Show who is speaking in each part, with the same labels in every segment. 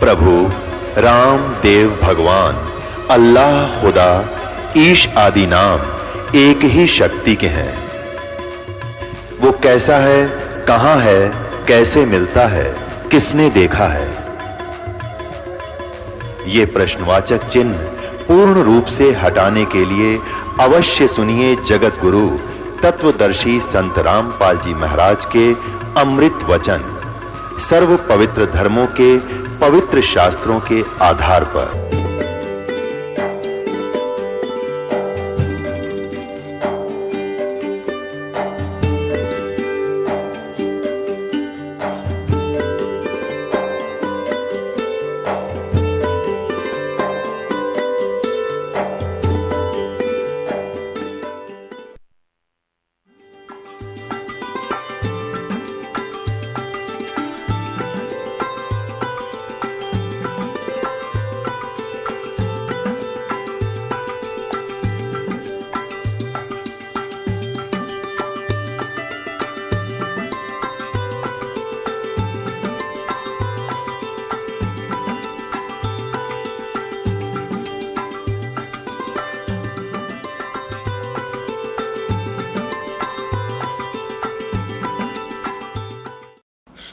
Speaker 1: प्रभु राम देव भगवान अल्लाह खुदा ईश आदि नाम एक ही शक्ति के हैं। वो कैसा है, कहां है, कैसे मिलता है, किसने देखा है? ये प्रश्नवाचक चिन्ह पूर्ण रूप से हटाने के लिए अवश्य सुनिए जगत गुरु तत्वदर्शी संत रामपाल जी महाराज के अमृत वचन, सर्व पवित्र धर्मों के पवित्र शास्त्रों के आधार पर।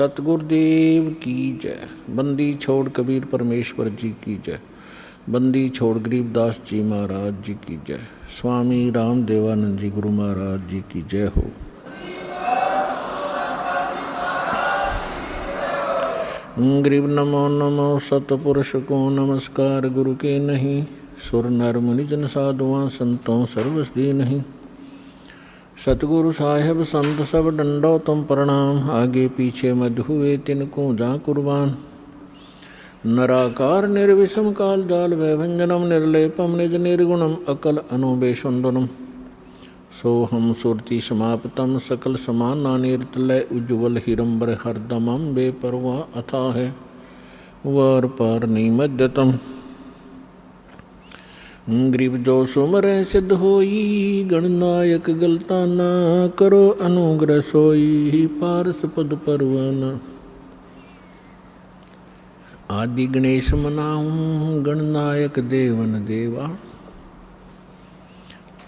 Speaker 2: सतगुरुदेव की जय। बंदी छोड़ कबीर परमेश्वर जी की जय। बंदी छोड़ गरीबदास जी महाराज जी की जय। स्वामी राम देवानंद जी गुरु महाराज जी की जय हो। गरीब नमो नमो सतपुरुष को नमस्कार गुरु के नहीं। सुर नर मुनि जन साधुआं संतों सर्वसदी नहीं। सतगुरु साहेब संत सब डंडो तुम प्रणाम। आगे पीछे मध हुए तिनको जा कुर्बान। नराकार निर्विषम काल जाल वैभंजनम निर्लेपम निज निर्गुणम अकल अनुबेशुंदनम। सोहम सुरति समाप्तम सकल समाना निर्तलय उज्ज्वल हिरंबर हरदमम बेपरवा अथा है वर पर निमज्जतम। गरीब जो सुमर सिद्ध होई गणनायक गलता ना करो अनुग्रह सोई पारस पद परवाना। आदि गणेश मनाऊं गणनायक देवन देवा।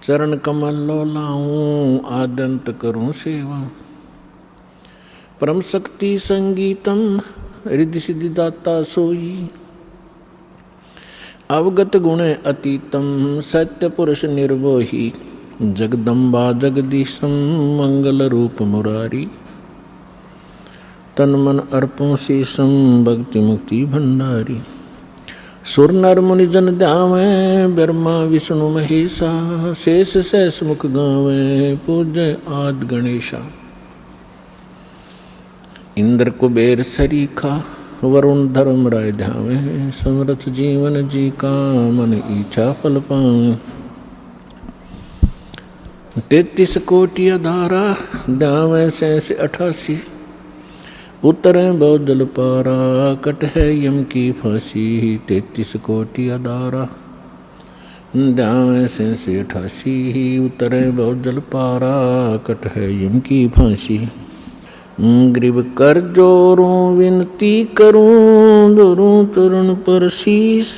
Speaker 2: चरण कमल लो लाऊं आदंत करूं सेवा। परम शक्ति संगीतम रिद्धि सिद्धि दाता सोई। अवगत गुण अतीतम सत्य पुरुष निर्वोही। जगदम्बा जगदीशम मंगल रूप मुरारी। तन मन अर्पों शीशम भक्ति मुक्ति भंडारी। सुर नर मुनि जन ध्यावे ब्रह्मा विष्णु महेशा। शेष सहस मुख गावे पूजय आद गणेशा। इंद्र कुबेर सरीखा वरुण धर्म राय ध्यावे। समर्थ जीवन जी का मन इच्छा फल पावे। 33 कोटि अधारा ध्यावे 88। उतरे बहुदल पारा कट है यम की फांसी। 33 कोटि अधारा ध्यावे 88। उतरे बहुदल पारा कट है यम की फांसी। गरीब कर जोरूं विनती करूं दोरूं चरण पर शीस।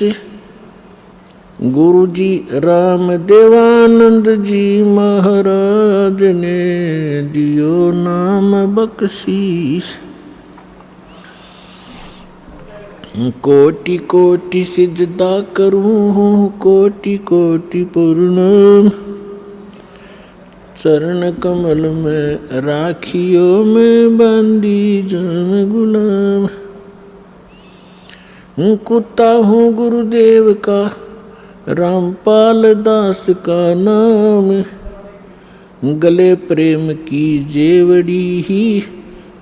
Speaker 2: गुरु जी राम देवानंद जी महाराज ने दियो नाम बख्शीस। कोटि कोटि सिजदा करूं कोटि कोटि प्रणाम। चरण कमल में राखियो में बंदी जन गुलाम। कुत्ता हूँ गुरुदेव का रामपाल दास का नाम। गले प्रेम की जेवड़ी ही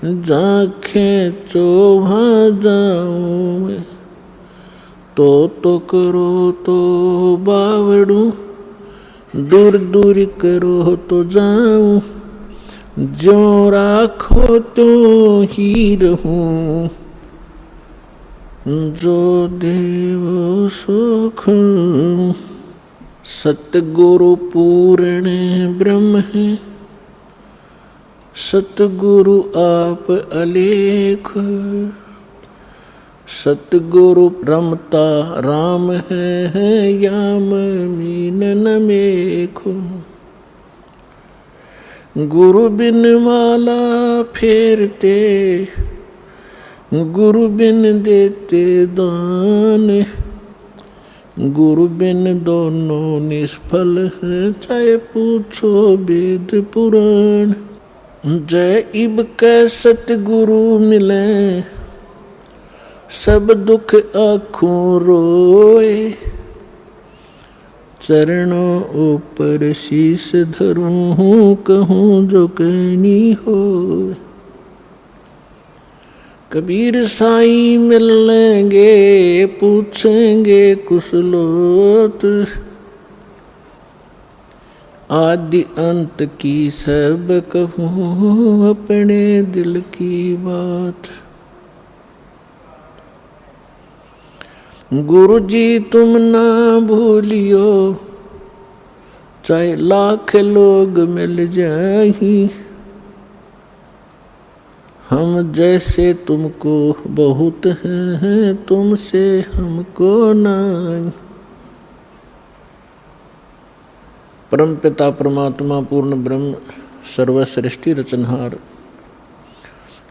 Speaker 2: जाखें चोभा जाऊं मैं। तो करो तो बावड़ू दूर दूर करो तो जाऊं। जो राखो तो ही रहूं। जो देव सुख सतगुरु पूर्ण ब्रह्म है। सतगुरु आप अलेख सतगुरु रमता राम है याम मीन न मेखो। गुरु बिन माला फेरते, गुरु बिन देते दान। गुरु बिन दोनों निष्फल हैं, चाहे पूछो वेद पुराण। जय इब कै सतगुरु मिले, सब दुख आँखों रोए। चरणों ऊपर शीश धरूं, कहूँ जो कहनी हो। कबीर साईं मिल लेंगे, पूछेंगे कुशलोत। आदि अंत की सब कहूँ, अपने दिल की बात। गुरु जी तुम ना भूलियो, चाहे लाख लोग मिल जाएं। हम जैसे तुमको बहुत हैं, तुमसे हमको नहीं। परमपिता परमात्मा पूर्ण ब्रह्म सर्वसृष्टि रचनहार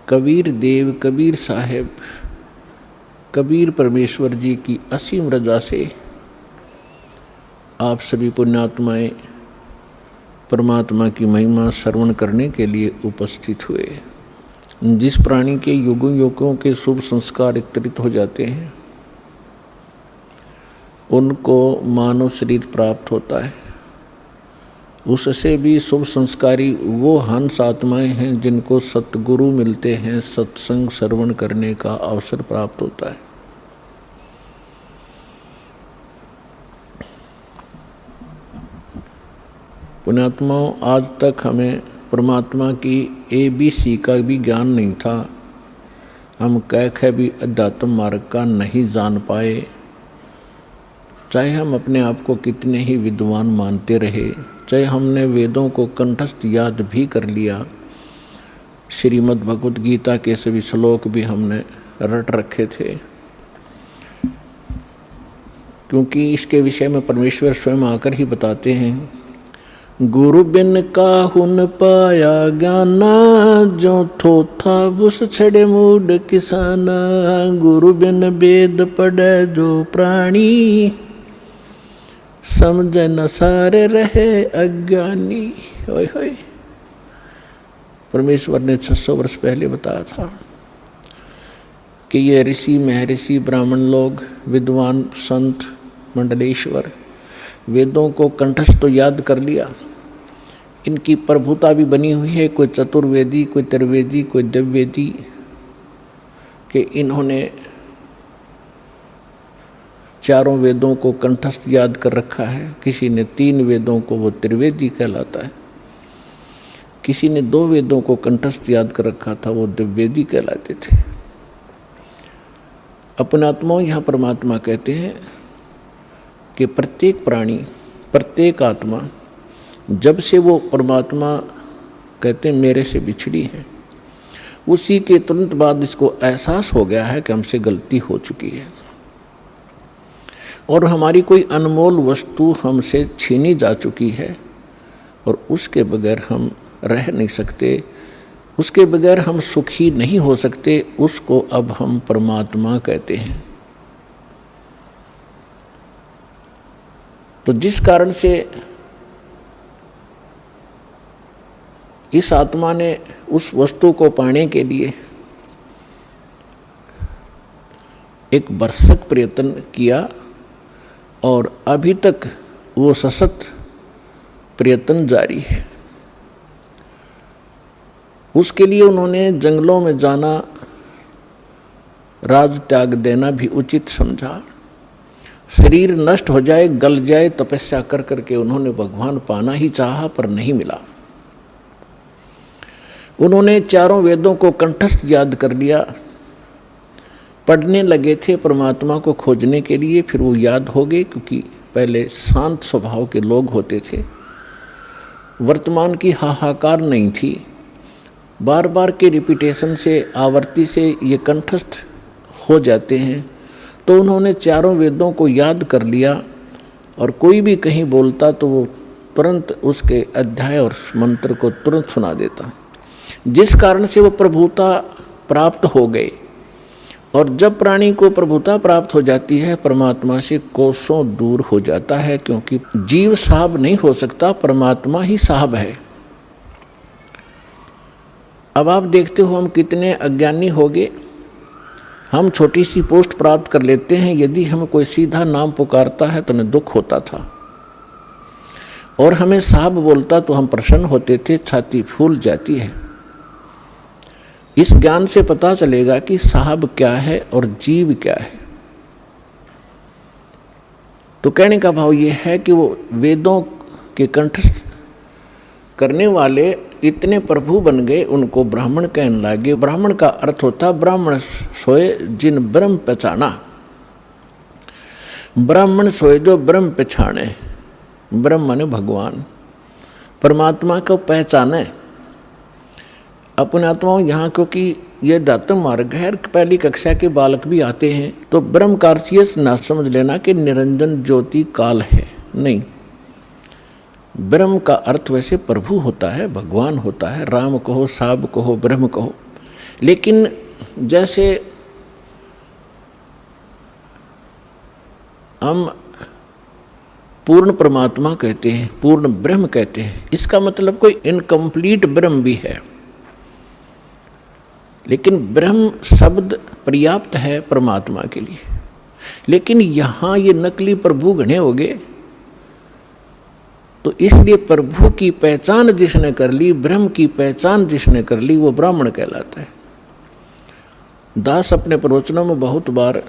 Speaker 2: कबीर देव कबीर साहेब कबीर परमेश्वर जी की असीम रजा से आप सभी पुण्यात्माएं परमात्मा की महिमा श्रवण करने के लिए उपस्थित हुए। जिस प्राणी के युगों युगों के शुभ संस्कार एकत्रित हो जाते हैं, उनको मानव शरीर प्राप्त होता है। उससे भी शुभ संस्कारी वो हंस आत्माएं हैं जिनको सतगुरु मिलते हैं, सत्संग श्रवण करने का अवसर प्राप्त होता है। पुण्यात्माओं, आज तक हमें परमात्मा की ABC का भी ज्ञान नहीं था। हम कह भी अध्यात्म मार्ग का नहीं जान पाए। चाहे हम अपने आप को कितने ही विद्वान मानते रहे, चाहे हमने वेदों को कंठस्थ याद भी कर लिया, श्रीमद् भगवद गीता के सभी श्लोक भी हमने रट रखे थे, क्योंकि इसके विषय में परमेश्वर स्वयं आकर ही बताते हैं, गुरु बिन काहुन पाया ज्ञाना, जो थोथा बुस छड़े मूड किसाना। गुरु बिन वेद पढ़े जो प्राणी, समझ न सारे रहे अज्ञानी। ओए होए, परमेश्वर ने 600 वर्ष पहले बताया था कि ये ऋषि महर्षि ब्राह्मण लोग, विद्वान संत मंडलेश्वर वेदों को कंठस्थ तो याद कर लिया, इनकी प्रभुता भी बनी हुई है। कोई चतुर्वेदी, कोई त्रिवेदी, कोई दिव्यवेदी के इन्होंने चारों वेदों को कंठस्थ याद कर रखा है। किसी ने 3 वेदों को, वो त्रिवेदी कहलाता है। किसी ने 2 वेदों को कंठस्थ याद कर रखा था, वो दिव्यवेदी कहलाते थे। अपने आत्माओं, यहाँ परमात्मा कहते हैं कि प्रत्येक प्राणी, प्रत्येक आत्मा, जब से वो परमात्मा कहते हैं मेरे से बिछड़ी है, उसी के तुरंत बाद इसको एहसास हो गया है कि हमसे गलती हो चुकी है और हमारी कोई अनमोल वस्तु हमसे छीनी जा चुकी है और उसके बगैर हम रह नहीं सकते, उसके बगैर हम सुखी नहीं हो सकते। उसको अब हम परमात्मा कहते हैं। तो जिस कारण से इस आत्मा ने उस वस्तु को पाने के लिए एक बरसक प्रयत्न किया और अभी तक वो सशक्त प्रयत्न जारी है। उसके लिए उन्होंने जंगलों में जाना, राज त्याग देना भी उचित समझा। शरीर नष्ट हो जाए, गल जाए, तपस्या कर करके उन्होंने भगवान पाना ही चाहा पर नहीं मिला। उन्होंने चारों वेदों को कंठस्थ याद कर लिया, पढ़ने लगे थे परमात्मा को खोजने के लिए। फिर वो याद हो गए, क्योंकि पहले शांत स्वभाव के लोग होते थे, वर्तमान की हाहाकार नहीं थी। बार बार के रिपीटेशन से, आवर्ती से ये कंठस्थ हो जाते हैं। तो उन्होंने चारों वेदों को याद कर लिया और कोई भी कहीं बोलता तो वो तुरंत उसके अध्याय और मंत्र को तुरंत सुना देता, जिस कारण से वो प्रभुता प्राप्त हो गए। और जब प्राणी को प्रभुता प्राप्त हो जाती है, परमात्मा से कोसों दूर हो जाता है, क्योंकि जीव साहब नहीं हो सकता, परमात्मा ही साहब है। अब आप देखते हो हम कितने अज्ञानी हो गए। हम छोटी सी पोस्ट प्राप्त कर लेते हैं, यदि हमें कोई सीधा नाम पुकारता है तो हमें दुख होता था, और हमें साहब बोलता तो हम प्रसन्न होते थे, छाती फूल जाती है। इस ज्ञान से पता चलेगा कि साहब क्या है और जीव क्या है। तो कहने का भाव ये है कि वो वेदों के कंठस्थ करने वाले इतने प्रभु बन गए, उनको ब्राह्मण कहने लगे। ब्राह्मण का अर्थ होता ब्राह्मण सोए जिन ब्रह्म पहचाना। ब्राह्मण सोए जो ब्रह्म पहचाने, ब्रह्म माने भगवान, परमात्मा को पहचाने अपने आत्माओं। यहाँ क्योंकि ये दातम मार्ग है, पहली कक्षा के बालक भी आते हैं, तो ब्रह्म का अर्थ ये ना समझ लेना कि निरंजन ज्योति काल है, नहीं। ब्रह्म का अर्थ वैसे प्रभु होता है, भगवान होता है, राम कहो, साब कहो, ब्रह्म कहो। लेकिन जैसे हम पूर्ण परमात्मा कहते हैं, पूर्ण ब्रह्म कहते हैं, इसका मतलब कोई इनकम्प्लीट ब्रह्म भी है। लेकिन ब्रह्म शब्द पर्याप्त है परमात्मा के लिए। लेकिन यहाँ ये नकली प्रभु घने हो गए, तो इसलिए प्रभु की पहचान जिसने कर ली, ब्रह्म की पहचान जिसने कर ली, वो ब्राह्मण कहलाता है। दास अपने प्रवचनों में बहुत बार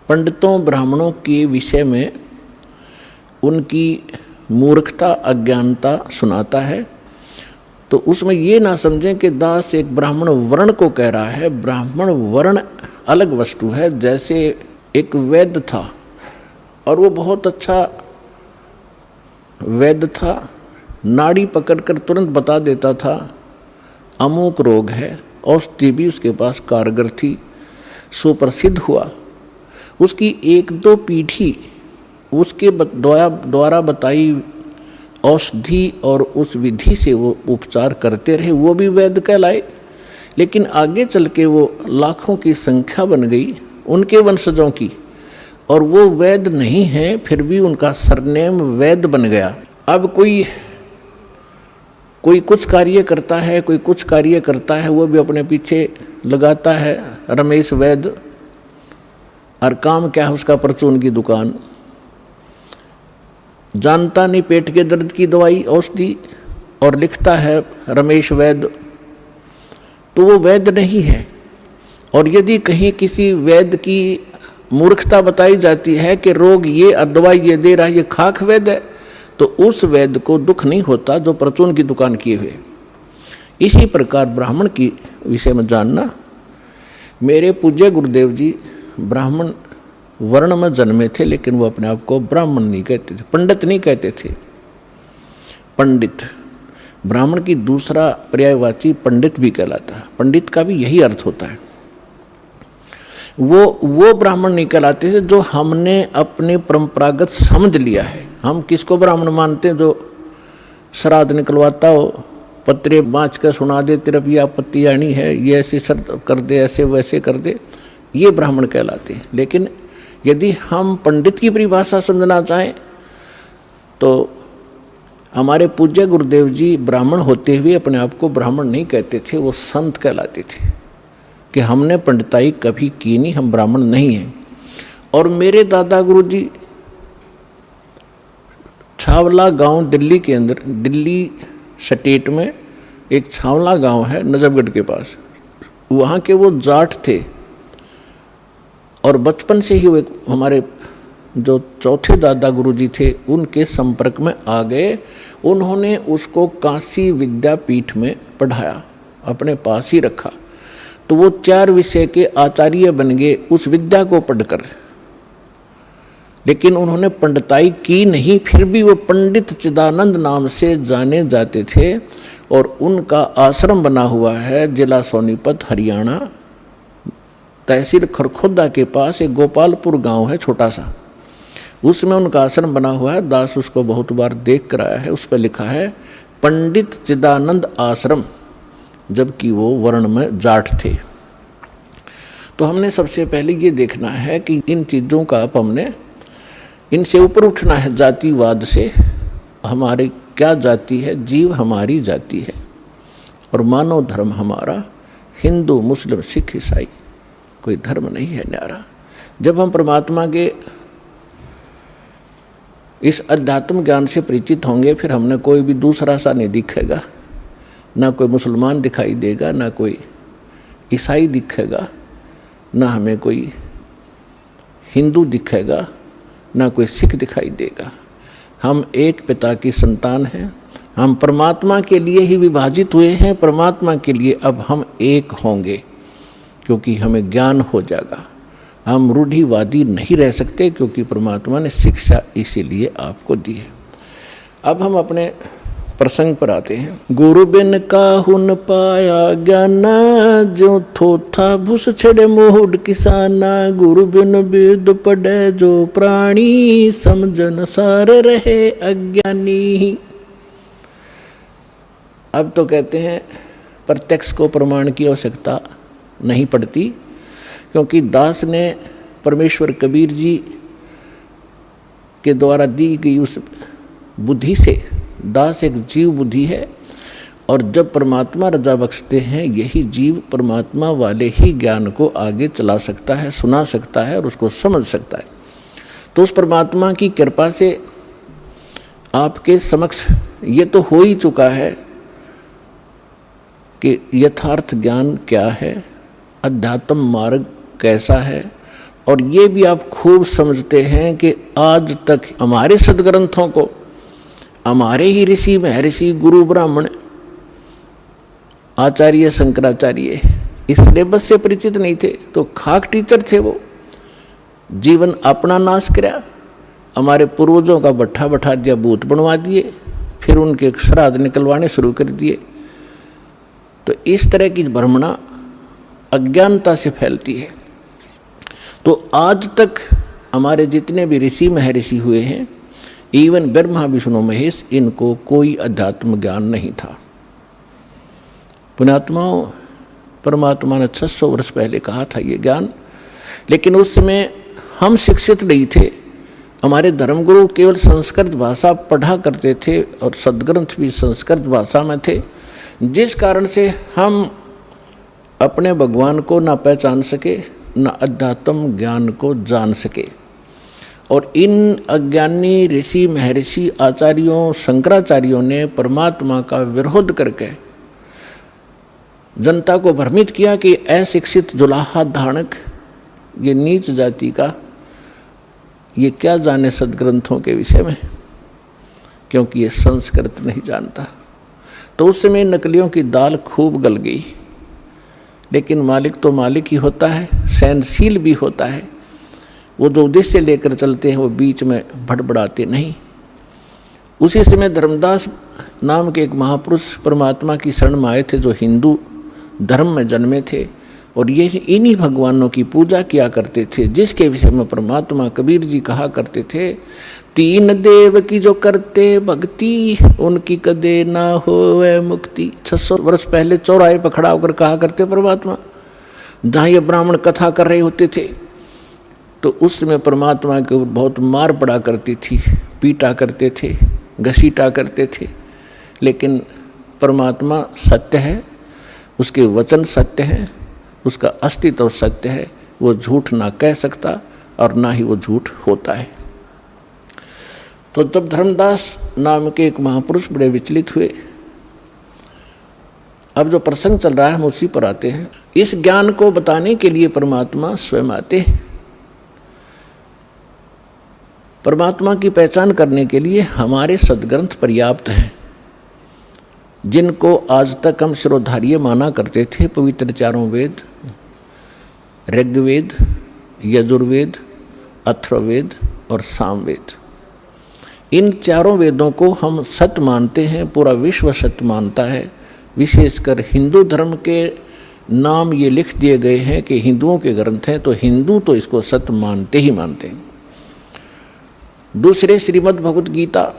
Speaker 2: पंडितों ब्राह्मणों के विषय में उनकी मूर्खता अज्ञानता सुनाता है। तो उसमें ये ना समझें कि दास एक ब्राह्मण वर्ण को कह रहा है। ब्राह्मण वर्ण अलग वस्तु है। जैसे एक वैद्य था और वो बहुत अच्छा वैद्य था, नाड़ी पकड़कर तुरंत बता देता था अमुक रोग है, औषधि भी उसके पास कारगर थी, सुप्रसिद्ध हुआ। उसकी एक दो पीढ़ी उसके द्वारा बताई औषधि और उस विधि से वो उपचार करते रहे, वो भी वैद्य कहलाए। लेकिन आगे चल के वो लाखों की संख्या बन गई उनके वंशजों की, और वो वैद्य नहीं है, फिर भी उनका सरनेम वैद्य बन गया। अब कोई कुछ कार्य करता है, कोई कुछ कार्य करता है, वो भी अपने पीछे लगाता है रमेश वैद्य, और काम क्या है उसका, परचून की दुकान। जानता नहीं पेट के दर्द की दवाई औषधि, और लिखता है रमेश वैद्य, तो वो वैद्य नहीं है। और यदि कहीं किसी वैद्य की मूर्खता बताई जाती है कि रोग ये और दवाई ये दे रहा है, ये खाक वैद्य है, तो उस वैद्य को दुख नहीं होता जो परचून की दुकान किए हुए। इसी प्रकार ब्राह्मण की विषय में जानना। मेरे पूज्य गुरुदेव जी ब्राह्मण वर्ण में जन्मे थे, लेकिन वो अपने आप को ब्राह्मण नहीं कहते थे, पंडित नहीं कहते थे। पंडित ब्राह्मण की दूसरा पर्यायवाची पंडित भी कहलाता है। पंडित का भी यही अर्थ होता है। वो ब्राह्मण नहीं कहलाते थे जो हमने अपने परंपरागत समझ लिया है। हम किसको ब्राह्मण मानते हैं? जो श्राद्ध निकलवाता हो, पत्रे बाँच कर सुना दे, तेरा ये आपत्ति आनी है, ये ऐसे शर्त कर दे, ऐसे वैसे कर दे, ये ब्राह्मण कहलाते हैं। लेकिन यदि हम पंडित की परिभाषा समझना चाहें तो हमारे पूज्य गुरुदेव जी ब्राह्मण होते हुए अपने आप को ब्राह्मण नहीं कहते थे, वो संत कहलाते थे कि हमने पंडिताई कभी की नहीं, हम ब्राह्मण नहीं हैं। और मेरे दादा गुरु जी छावला गांव दिल्ली के अंदर, दिल्ली स्टेट में एक छावला गांव है नजफगढ़ के पास, वहाँ के वो जाट थे। और बचपन से ही वो हमारे जो चौथे दादा गुरुजी थे उनके संपर्क में आ गए। उन्होंने उसको काशी विद्यापीठ में पढ़ाया, अपने पास ही रखा, तो वो 4 विषय के आचार्य बन गए उस विद्या को पढ़कर। लेकिन उन्होंने पंडिताई की नहीं, फिर भी वो पंडित चिदानंद नाम से जाने जाते थे। और उनका आश्रम बना हुआ है जिला सोनीपत हरियाणा, तहसील खरखोदा के पास एक गोपालपुर गांव है छोटा सा, उसमें उनका आश्रम बना हुआ है। दास उसको बहुत बार देख कर आया है। उस पर लिखा है पंडित चिदानंद आश्रम, जबकि वो वर्ण में जाट थे। तो हमने सबसे पहले ये देखना है कि इन चीज़ों का अब हमने इनसे ऊपर उठना है, जातिवाद से। हमारी क्या जाति है? जीव हमारी जाति है और मानव धर्म हमारा हिंदू मुस्लिम सिख ईसाई, कोई धर्म नहीं है न्यारा। जब हम परमात्मा के इस अध्यात्म ज्ञान से परिचित होंगे, फिर हमने कोई भी दूसरा सा नहीं दिखेगा, ना कोई मुसलमान दिखाई देगा, ना कोई ईसाई दिखेगा, ना हमें कोई हिंदू दिखेगा, ना कोई सिख दिखाई देगा। हम एक पिता की संतान हैं, हम परमात्मा के लिए ही विभाजित हुए हैं, परमात्मा के लिए अब हम एक होंगे, क्योंकि हमें ज्ञान हो जाएगा। हम रूढ़िवादी नहीं रह सकते, क्योंकि परमात्मा ने शिक्षा इसीलिए आपको दी है। अब हम अपने प्रसंग पर आते हैं। गुरु बिन काहुन पाया ज्ञाना, जो थोथा भूस छड़े मोहड किसाना। गुरु बिन वेद पढ़े जो प्राणी, समझन सारे रहे अज्ञानी। अब तो कहते हैं प्रत्यक्ष को प्रमाण की आवश्यकता नहीं पड़ती, क्योंकि दास ने परमेश्वर कबीर जी के द्वारा दी गई उस बुद्धि से, दास एक जीव बुद्धि है, और जब परमात्मा रजा बख्शते हैं, यही जीव परमात्मा वाले ही ज्ञान को आगे चला सकता है, सुना सकता है और उसको समझ सकता है। तो उस परमात्मा की कृपा से आपके समक्ष ये तो हो ही चुका है कि यथार्थ ज्ञान क्या है, अध्यात्म मार्ग कैसा है, और ये भी आप खूब समझते हैं कि आज तक हमारे सदग्रंथों को हमारे ही ऋषि महर्षि गुरु ब्राह्मण आचार्य शंकराचार्य इस सिलेबस से परिचित नहीं थे, तो खाक टीचर थे वो। जीवन अपना नाश किया, हमारे पूर्वजों का भट्ठा बैठा दिया, भूत बनवा दिए, फिर उनके श्राद्ध निकलवाने शुरू कर दिए। तो इस तरह की भ्रमणा अज्ञानता से फैलती है। तो आज तक हमारे जितने भी ऋषि महर्षि हुए हैं, इवन ब्रह्मा विष्णु महेश, इनको कोई अध्यात्म ज्ञान नहीं था। पुण्यात्माओं, परमात्मा ने 600 वर्ष पहले कहा था ये ज्ञान, लेकिन उस समय हम शिक्षित नहीं थे। हमारे धर्मगुरु केवल संस्कृत भाषा पढ़ा करते थे और सदग्रंथ भी संस्कृत भाषा में थे, जिस कारण से हम अपने भगवान को ना पहचान सके, ना अध्यात्म ज्ञान को जान सके। और इन अज्ञानी ऋषि महर्षि आचार्यों शंकराचार्यों ने परमात्मा का विरोध करके जनता को भ्रमित किया कि अशिक्षित जुलाहा धानक, ये नीच जाति का, ये क्या जाने सदग्रंथों के विषय में, क्योंकि ये संस्कृत नहीं जानता। तो उस समय नकलियों की दाल खूब गल गई, लेकिन मालिक तो मालिक ही होता है, सहनशील भी होता है। वो जो उद्देश्य लेकर चलते हैं वो बीच में भड़बड़ाते नहीं। उसी समय धर्मदास नाम के एक महापुरुष परमात्मा की शरण में आए थे, जो हिंदू धर्म में जन्मे थे, और ये इन्हीं भगवानों की पूजा किया करते थे, जिसके विषय में परमात्मा कबीर जी कहा करते थे, तीन देव की जो करते भक्ति, उनकी कदे ना होवे मुक्ति। 600 वर्ष पहले चौराहे पर खड़ा होकर कहा करते परमात्मा, जहाँ ये ब्राह्मण कथा कर रहे होते थे, तो उस समय परमात्मा के ऊपर बहुत मार पड़ा करती थी, पीटा करते थे, घसीटा करते थे। लेकिन परमात्मा सत्य है, उसके वचन सत्य हैं, उसका अस्तित्व सत्य है, वो झूठ ना कह सकता और ना ही वो झूठ होता है। तो जब धर्मदास नाम के एक महापुरुष बड़े विचलित हुए, अब जो प्रसंग चल रहा है हम उसी पर आते हैं। इस ज्ञान को बताने के लिए परमात्मा स्वयं आते हैं। परमात्मा की पहचान करने के लिए हमारे सदग्रंथ पर्याप्त हैं, जिनको आज तक हम शिरोधार्य माना करते थे। पवित्र चारों वेद, ऋग्वेद, यजुर्वेद, अथर्ववेद और सामवेद, इन चारों वेदों को हम सत्य मानते हैं, पूरा विश्व सत्य मानता है। विशेषकर हिंदू धर्म के नाम ये लिख दिए गए हैं कि हिंदुओं के ग्रंथ हैं, तो हिंदू तो इसको सत्य मानते ही मानते हैं। दूसरे श्रीमद् भगवत गीता,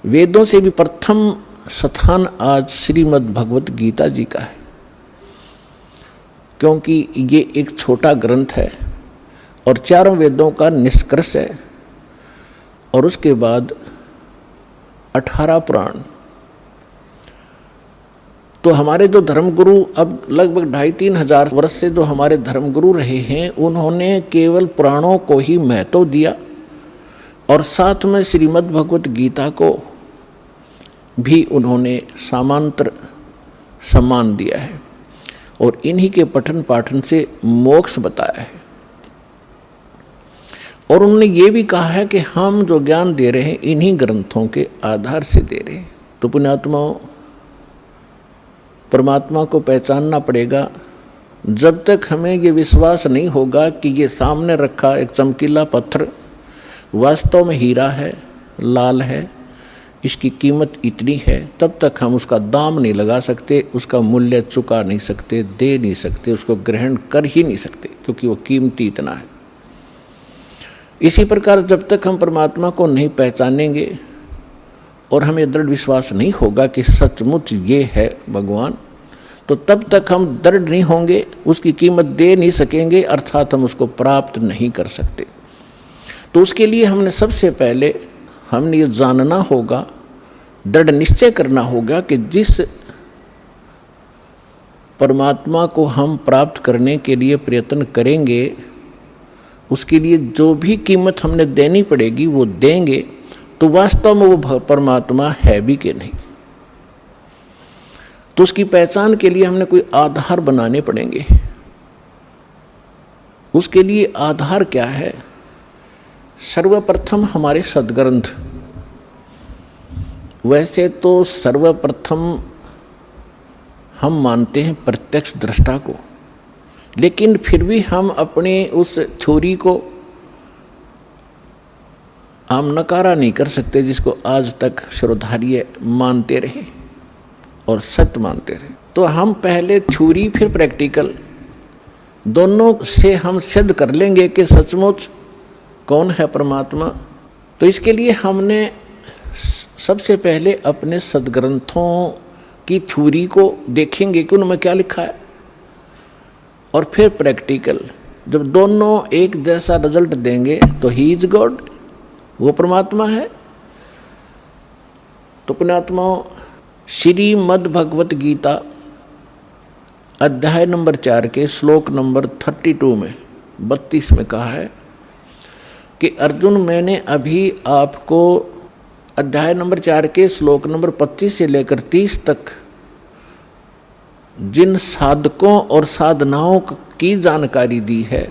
Speaker 2: वेदों से भी प्रथम स्थान आज श्रीमद् भगवत गीता जी का है, क्योंकि ये एक छोटा ग्रंथ है और चारों वेदों का निष्कर्ष है, और उसके बाद 18 पुराण। तो हमारे जो धर्मगुरु अब लगभग 2,500-3 हजार वर्ष से जो हमारे धर्मगुरु रहे हैं, उन्होंने केवल पुराणों को ही महत्व दिया और साथ में श्रीमद् भगवत गीता को भी उन्होंने समांतर सम्मान दिया है और इन्हीं के पठन पाठन से मोक्ष बताया है। और उन्होंने ये भी कहा है कि हम जो ज्ञान दे रहे हैं इन्हीं ग्रंथों के आधार से दे रहे हैं। तो पुण्यात्माओं, परमात्मा को पहचानना पड़ेगा। जब तक हमें ये विश्वास नहीं होगा कि ये सामने रखा एक चमकीला पत्थर वास्तव में हीरा है, लाल है, इसकी कीमत इतनी है, तब तक हम उसका दाम नहीं लगा सकते, उसका मूल्य चुका नहीं सकते, दे नहीं सकते, उसको ग्रहण कर ही नहीं सकते, क्योंकि वो कीमती इतना है। इसी प्रकार जब तक हम परमात्मा को नहीं पहचानेंगे और हमें दृढ़ विश्वास नहीं होगा कि सचमुच ये है भगवान, तो तब तक हम दृढ़ नहीं होंगे, उसकी कीमत दे नहीं सकेंगे, अर्थात हम उसको प्राप्त नहीं कर सकते। तो उसके लिए हमने सबसे पहले हमने ये जानना होगा, दृढ़ निश्चय करना होगा कि जिस परमात्मा को हम प्राप्त करने के लिए प्रयत्न करेंगे, उसके लिए जो भी कीमत हमने देनी पड़ेगी वो देंगे, तो वास्तव में वो परमात्मा है भी कि नहीं। तो उसकी पहचान के लिए हमने कोई आधार बनाने पड़ेंगे। उसके लिए आधार क्या है? सर्वप्रथम हमारे सद्ग्रंथ। वैसे तो सर्वप्रथम हम मानते हैं प्रत्यक्ष दृष्टा को, लेकिन फिर भी हम अपने उस थ्योरी को हम नकारा नहीं कर सकते, जिसको आज तक श्रोधार्य मानते रहे और सत्य मानते रहे। तो हम पहले थ्योरी फिर प्रैक्टिकल दोनों से हम सिद्ध कर लेंगे कि सचमुच कौन है परमात्मा। तो इसके लिए हमने सबसे पहले अपने सद्ग्रंथों की थ्योरी को देखेंगे कि उनमें क्या लिखा है, और फिर प्रैक्टिकल। जब दोनों एक जैसा रिजल्ट देंगे तो ही इज गॉड, वो परमात्मा है। तो पुण्यात्माओं, श्रीमद् भगवत गीता अध्याय नंबर 4 के श्लोक नंबर 32 में 32 में कहा है कि अर्जुन, मैंने अभी आपको अध्याय नंबर 4 के श्लोक नंबर 25 से लेकर 30 तक जिन साधकों और साधनाओं की जानकारी दी है,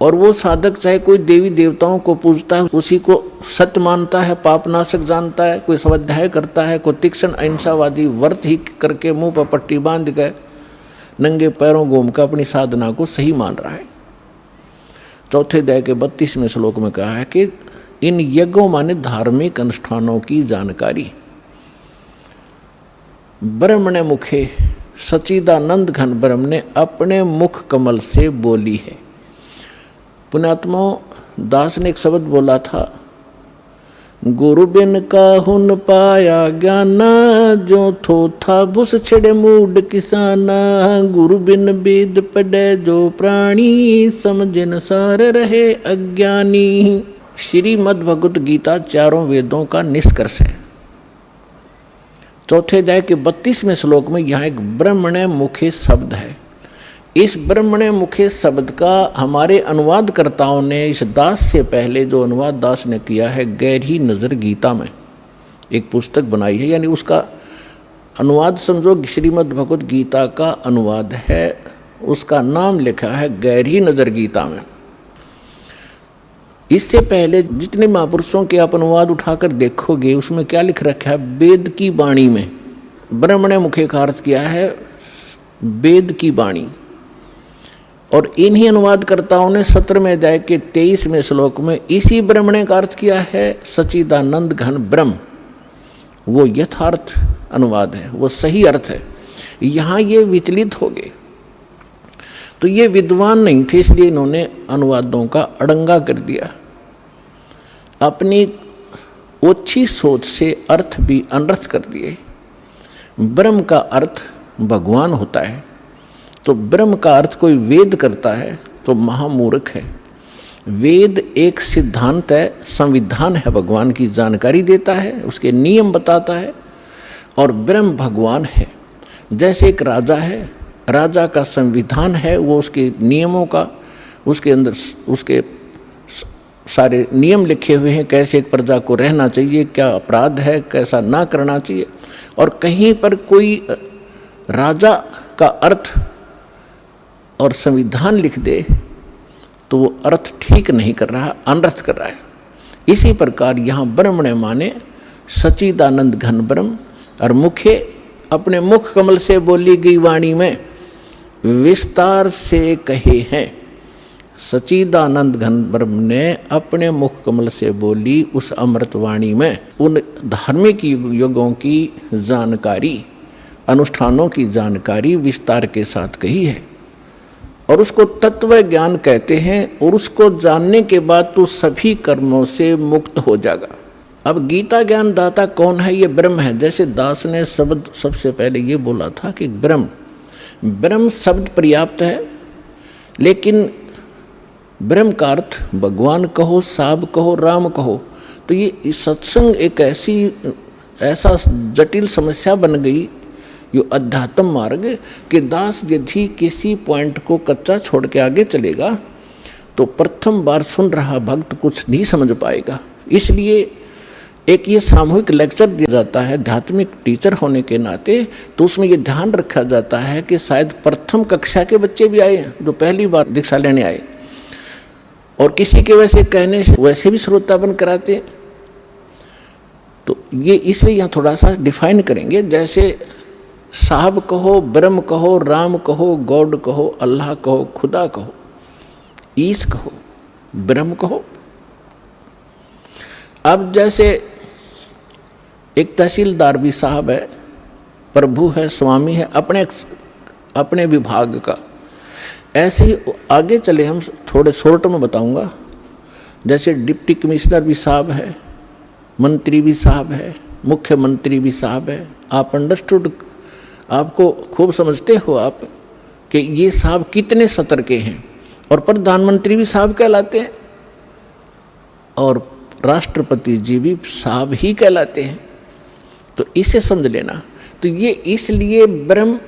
Speaker 2: और वो साधक चाहे कोई देवी देवताओं को पूजता है, उसी को सत्य मानता है, पापनाशक जानता है, कोई स्वाध्याय करता है, कोई तीक्ष्ण अहिंसावादी व्रत ही करके मुंह पर पट्टी बांध गए नंगे पैरों घूम कर अपनी साधना को सही मान रहा है। चौथे अध्याय के 32वें श्लोक में कहा है कि इन यज्ञों माने धार्मिक अनुष्ठानों की जानकारी ब्रह्मणे मुखे सच्चिदानंद घन ब्रह्म ने अपने मुख कमल से बोली है। पुण्यात्माओं, दास ने एक शब्द बोला था, गुरु बिन काहुन पाया ज्ञान, जो थो था बुस छिड़े मूड किसाना, गुरु बिन वेद पढ़े जो प्राणी, समझन सार रहे अज्ञानी। श्रीमद् भगवत गीता चारों वेदों का निष्कर्ष है। चौथे अध्याय के 32वें श्लोक में यहाँ एक ब्रह्मणे मुखे शब्द है। इस ब्रह्मणे मुखे शब्द का हमारे अनुवादकर्ताओं ने इस दास से पहले जो अनुवाद दास ने किया है, गहरी नज़र गीता में एक पुस्तक बनाई है, यानी उसका अनुवाद समझो श्रीमद् भगवत गीता का अनुवाद है, उसका नाम लिखा है गहरी नज़र गीता में। इससे पहले जितने महापुरुषों के आप अनुवाद उठाकर देखोगे उसमें क्या लिख रखा है, वेद की वाणी में। ब्रह्मणे मुखे का अर्थ किया है वेद की वाणी, और इन्हीं अनुवादकर्ताओं ने 17वें अध्याय के 23वें श्लोक में इसी ब्रह्मणे का अर्थ किया है सच्चिदानंद घन ब्रह्म, वो यथार्थ अनुवाद है, वो सही अर्थ है। यहाँ ये विचलित हो गए, तो ये विद्वान नहीं थे, इसलिए इन्होंने अनुवादों का अड़ंगा कर दिया। अपनी ओछी सोच से अर्थ भी अनर्थ कर दिए। ब्रह्म का अर्थ भगवान होता है, तो ब्रह्म का अर्थ कोई वेद करता है तो महामूर्ख है। वेद एक सिद्धांत है, संविधान है, भगवान की जानकारी देता है, उसके नियम बताता है, और ब्रह्म भगवान है। जैसे एक राजा है, राजा का संविधान है, वो उसके नियमों का, उसके अंदर उसके सारे नियम लिखे हुए हैं, कैसे एक प्रजा को रहना चाहिए, क्या अपराध है, कैसा ना करना चाहिए। और कहीं पर कोई राजा का अर्थ और संविधान लिख दे तो वो अर्थ ठीक नहीं कर रहा, अनर्थ कर रहा है। इसी प्रकार यहाँ ब्रह्म ने माने सच्चिदानंद घन ब्रह्म, और मुखे अपने मुख कमल से बोली गई वाणी में विस्तार से कहे हैं। सच्चिदानंद घन ब्रह्म ने अपने मुख कमल से बोली उस अमृत वाणी में उन धार्मिक युगों की जानकारी, अनुष्ठानों की जानकारी विस्तार के साथ कही है, और उसको तत्व ज्ञान कहते हैं। और उसको जानने के बाद तो सभी कर्मों से मुक्त हो जाएगा। अब गीता ज्ञान दाता कौन है? ये ब्रह्म है। जैसे दास ने शब्द सबसे पहले ये बोला था कि ब्रह्म शब्द पर्याप्त है, लेकिन ब्रह्म का अर्थ भगवान कहो, साब कहो, राम कहो, तो ये सत्संग एक ऐसा जटिल समस्या बन गई, यो अध्यात्म मार्ग, कि दास यदि किसी पॉइंट को कच्चा छोड़ के आगे चलेगा तो प्रथम बार सुन रहा भक्त कुछ नहीं समझ पाएगा। इसलिए एक ये सामूहिक लेक्चर दिया जाता है आध्यात्मिक टीचर होने के नाते, तो उसमें ये ध्यान रखा जाता है कि शायद प्रथम कक्षा के बच्चे भी आए जो पहली बार दीक्षा लेने आए, और किसी के वैसे कहने से वैसे भी श्रोता बन कराते। तो ये इसलिए यहाँ थोड़ा सा डिफाइन करेंगे। जैसे साहब कहो, ब्रह्म कहो, राम कहो, गॉड कहो, अल्लाह कहो, खुदा कहो, ईश कहो, ब्रह्म कहो। अब जैसे एक तहसीलदार भी साहब है, प्रभु है, स्वामी है अपने विभाग का। ऐसे ही आगे चले, हम थोड़े शॉर्ट में बताऊंगा। जैसे डिप्टी कमिश्नर भी साहब है, मंत्री भी साहब है, मुख्यमंत्री भी साहब है। आप अंडरस्टूड, आपको खूब समझते हो आप कि ये साहब कितने सतर के हैं। और प्रधानमंत्री भी साहब कहलाते हैं, और राष्ट्रपति जी भी साहब ही कहलाते हैं। तो इसे समझ लेना। तो ये इसलिए ब्रह्म,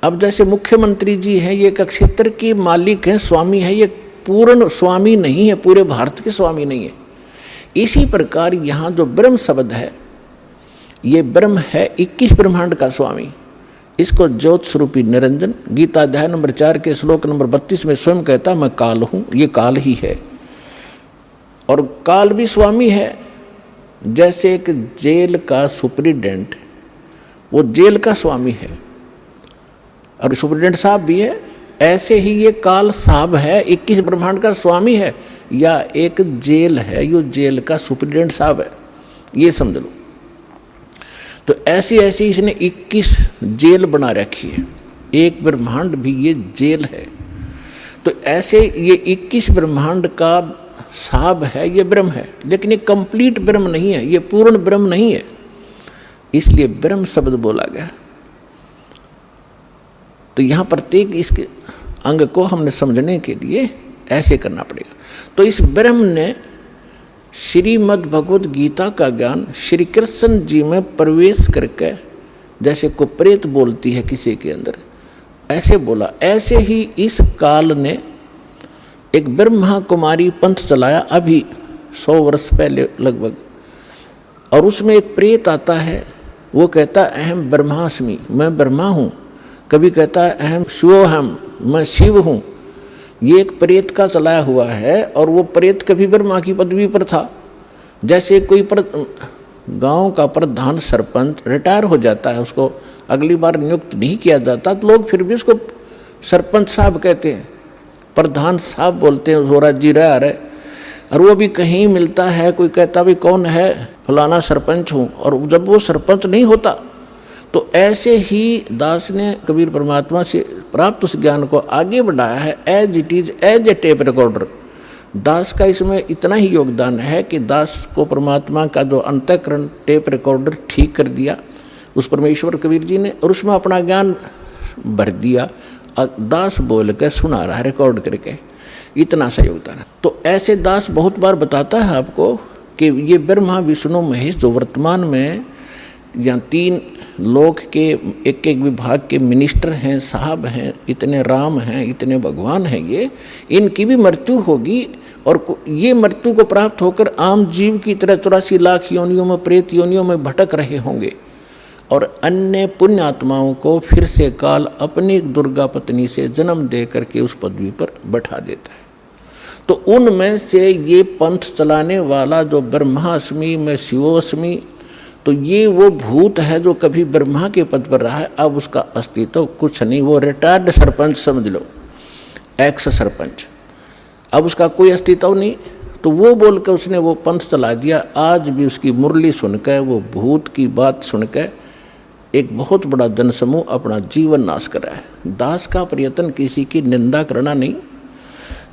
Speaker 2: अब जैसे मुख्यमंत्री जी हैं, ये एक क्षेत्र के मालिक हैं, स्वामी है, ये पूर्ण स्वामी नहीं है, पूरे भारत के स्वामी नहीं है। इसी प्रकार यहाँ जो ब्रह्म शब्द है, ये ब्रह्म है 21 ब्रह्मांड का स्वामी। इसको ज्योत स्वरूपी निरंजन गीता अध्याय नंबर 4 के श्लोक नंबर 32 में स्वयं कहता, मैं काल हूँ। ये काल ही है, और काल भी स्वामी है। जैसे एक जेल का सुप्रिटेंडेंट, वो जेल का स्वामी है, और सुप्रिटेंडेंट साहब भी है, ऐसे ही ये काल साहब है, 21 ब्रह्मांड का स्वामी है, या एक जेल है, यो जेल का सुप्रिटेंडेंट साहब है, ये समझ लो। तो ऐसी ऐसी इसने 21 जेल बना रखी है, एक ब्रह्मांड भी ये जेल है। तो ऐसे ये 21 ब्रह्मांड का साहब है, ये ब्रह्म है, लेकिन ये कंप्लीट ब्रह्म नहीं है, ये पूर्ण ब्रह्म नहीं है, इसलिए ब्रह्म शब्द बोला गया। तो यहाँ प्रत्येक इसके अंग को हमने समझने के लिए ऐसे करना पड़ेगा। तो इस ब्रह्म ने श्रीमद् भगवद गीता का ज्ञान श्री कृष्ण जी में प्रवेश करके, जैसे को प्रेत बोलती है किसी के अंदर, ऐसे बोला। ऐसे ही इस काल ने एक ब्रह्मा कुमारी पंथ चलाया अभी 100 वर्ष पहले लगभग, और उसमें एक प्रेत आता है, वो कहता अहम ब्रह्मास्मि, मैं ब्रह्मा हूँ। कभी कहता है अहम शिवोहम, मैं शिव हूँ। ये एक प्रेत का चलाया हुआ है, और वो प्रेत कभी ब्रह्मा की पदवी पर था। जैसे कोई गांव का प्रधान सरपंच रिटायर हो जाता है, उसको अगली बार नियुक्त नहीं किया जाता, तो लोग फिर भी उसको सरपंच साहब कहते हैं, प्रधान साहब बोलते हैं, वो राज्य रह रहे। और वो भी कहीं मिलता है, कोई कहता भी कौन है, फलाना सरपंच हूँ, और जब वो सरपंच नहीं होता। तो ऐसे ही दास ने कबीर परमात्मा से प्राप्त उस ज्ञान को आगे बढ़ाया है, as it is, as a tape recorder. Das का इसमें इतना ही योगदान है कि दास को परमात्मा का जो अंतःकरण टेप रिकॉर्डर ठीक कर दिया उस परमेश्वर कबीर जी ने, और उसमें अपना ज्ञान भर दिया। दास बोल के सुना रहा है रिकॉर्ड करके, इतना सा योगदान है। तो ऐसे दास बहुत बार बताता है आपको कि ये ब्रह्मा विष्णु महेश जो वर्तमान में यहाँ 3 लोक के एक एक विभाग के मिनिस्टर हैं, साहब हैं, इतने राम हैं, इतने भगवान हैं, ये इनकी भी मृत्यु होगी, और ये मृत्यु को प्राप्त होकर आम जीव की तरह 84 लाख योनियों में, प्रेत योनियों में भटक रहे होंगे, और अन्य पुण्य आत्माओं को फिर से काल अपनी दुर्गा पत्नी से जन्म दे करके उस पदवी पर बैठा देता है। तो उनमें से ये पंथ चलाने वाला जो ब्रह्मास्मि में शिवोस्मि, तो ये वो भूत है जो कभी ब्रह्मा के पद पर रहा है, अब उसका अस्तित्व कुछ नहीं, वो रिटायर्ड सरपंच समझ लो, एक्स सरपंच, अब उसका कोई अस्तित्व नहीं। तो वो बोल कर उसने वो पंथ चला दिया। आज भी उसकी मुरली सुनकर, वो भूत की बात सुनकर एक बहुत बड़ा जनसमूह अपना जीवन नाश कर रहा है। दास का प्रयत्न किसी की निंदा करना नहीं,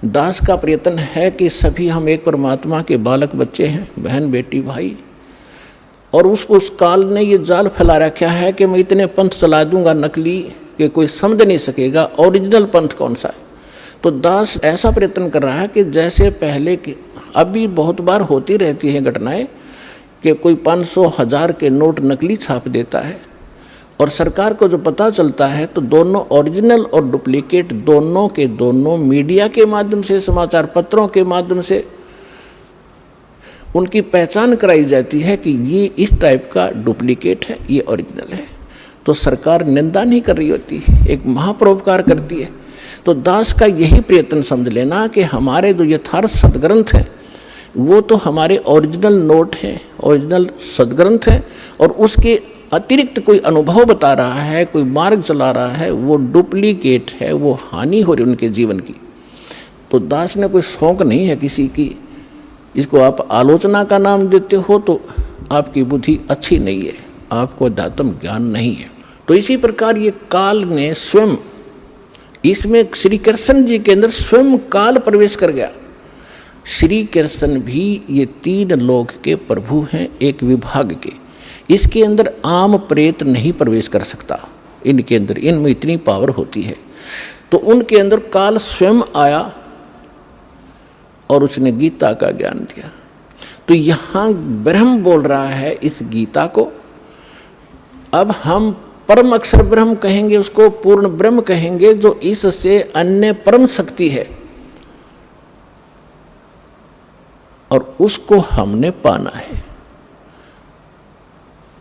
Speaker 2: दास का प्रयत्न है कि सभी हम एक परमात्मा के बालक बच्चे हैं, बहन बेटी भाई, और उस काल ने ये जाल फैला रखा है कि मैं इतने पंथ चला दूंगा नकली कि कोई समझ नहीं सकेगा ओरिजिनल पंथ कौन सा है। तो दास ऐसा प्रयत्न कर रहा है कि जैसे पहले के, अभी बहुत बार होती रहती हैं घटनाएं कि कोई 500,000 के नोट नकली छाप देता है, और सरकार को जो पता चलता है तो दोनों ओरिजिनल और डुप्लीकेट दोनों के दोनों मीडिया के माध्यम से, समाचार पत्रों के माध्यम से उनकी पहचान कराई जाती है कि ये इस टाइप का डुप्लीकेट है, ये ओरिजिनल है। तो सरकार निंदा नहीं कर रही होती, एक महापरोपकार करती है। तो दास का यही प्रयत्न समझ लेना कि हमारे जो यथार्थ सदग्रंथ हैं वो तो हमारे ओरिजिनल नोट हैं, ओरिजिनल सदग्रंथ हैं, और उसके अतिरिक्त कोई अनुभव बता रहा है, कोई मार्ग चला रहा है, वो डुप्लीकेट है, वो हानि हो रही उनके जीवन की। तो दास ने कोई शौक नहीं है किसी की, इसको आप आलोचना का नाम देते हो तो आपकी बुद्धि अच्छी नहीं है, आपको अध्यात्म ज्ञान नहीं है। तो इसी प्रकार ये काल ने स्वयं, इसमें श्री कृष्ण जी के अंदर स्वयं काल प्रवेश कर गया। श्री कृष्ण भी ये 3 लोक के प्रभु हैं, एक विभाग के, इसके अंदर आम प्रेत नहीं प्रवेश कर सकता, इनके अंदर, इनमें इतनी पावर होती है। तो उनके अंदर काल स्वयं आया और उसने गीता का ज्ञान दिया। तो यहाँ ब्रह्म बोल रहा है इस गीता को। अब हम परम अक्षर ब्रह्म कहेंगे, उसको पूर्ण ब्रह्म कहेंगे, जो इससे अन्य परम शक्ति है, और उसको हमने पाना है।